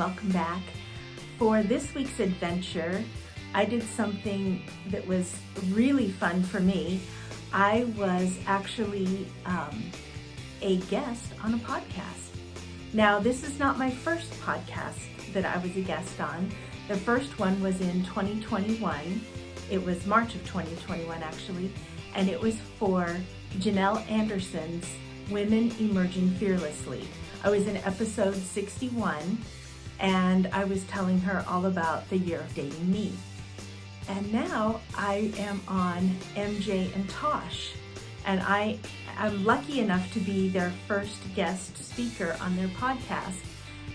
welcome back. For this week's adventure, I did something that was really fun for me. I was actually a guest on a podcast. Now, this is not my first podcast that I was a guest on. The first one was in 2021. It was March of 2021, actually, and it was for Janelle Anderson's Women Emerging Fearlessly. I was in episode 61, and I was telling her all about the year of dating me. And now I am on MJ and Tash, and I'm lucky enough to be their first guest speaker on their podcast.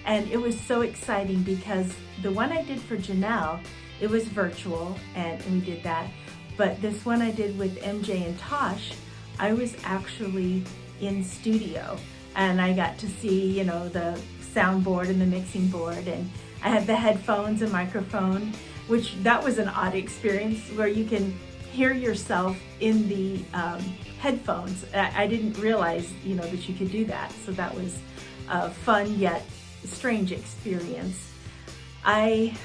And it was so exciting because the one I did for Janelle, it was virtual, and we did that. But this one I did with MJ and Tash, I was actually in studio, and I got to see, the soundboard and the mixing board, and I had the headphones and microphone, which that was an odd experience where you can hear yourself in the headphones. I didn't realize, that you could do that. So that was a fun yet strange experience. I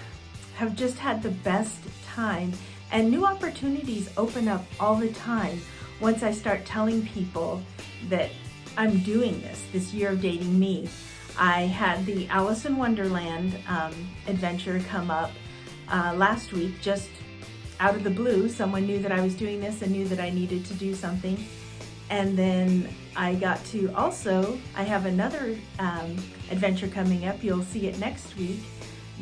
have just had the best time, and new opportunities open up all the time once I start telling people that I'm doing this year of dating me. I had the Alice in Wonderland adventure come up last week, just out of the blue. Someone knew that I was doing this and knew that I needed to do something. And then I got to I have another adventure coming up. You'll see it next week,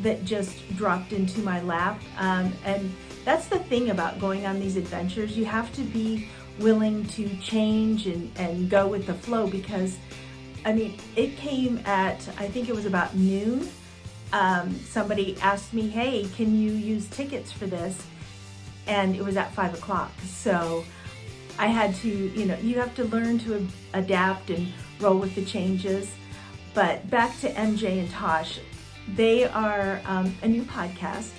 that just dropped into my lap. And that's the thing about going on these adventures. You have to be willing to change and go with the flow, because it came at, I think it was about noon. Somebody asked me, hey, can you use tickets for this? And it was at 5 o'clock. So I had to, you have to learn to adapt and roll with the changes. But back to MJ and Tosh, they are a new podcast.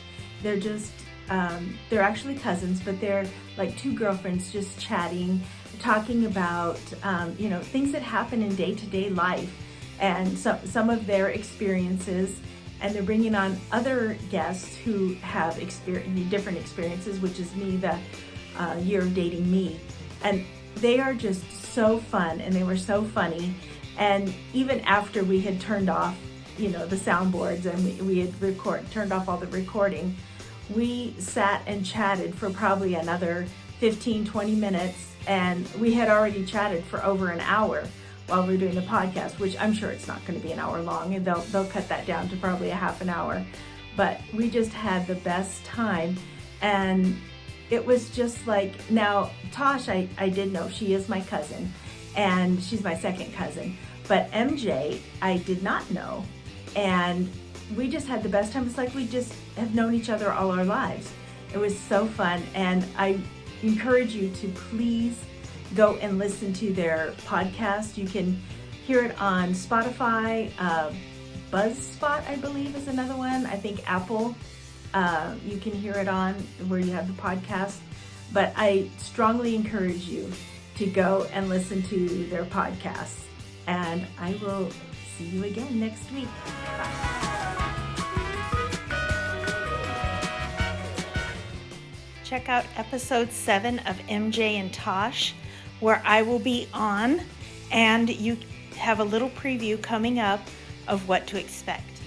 They're just, they're actually cousins, but they're like two girlfriends just chatting, talking about, things that happen in day-to-day life and some of their experiences. And they're bringing on other guests who have different experiences, which is me, the year of dating me. And they are just so fun, and they were so funny. And even after we had turned off, the soundboards, and we had turned off all the recording, we sat and chatted for probably another 15-20 minutes, and we had already chatted for over an hour while we were doing the podcast, which I'm sure it's not going to be an hour long, and they'll cut that down to probably a half an hour. But we just had the best time, and it was just like, now Tosh, I did know she is my cousin, and she's my second cousin, but MJ I did not know, and we just had the best time. It's like we just have known each other all our lives. It was so fun, and I encourage you to please go and listen to their podcast. You can hear it on Spotify, Buzzspot, I believe, is another one. I think Apple, you can hear it on where you have the podcast. But I strongly encourage you to go and listen to their podcast. And I will see you again next week. Bye. Check out episode 7 of MJ and Tosh, where I will be on, and you have a little preview coming up of what to expect.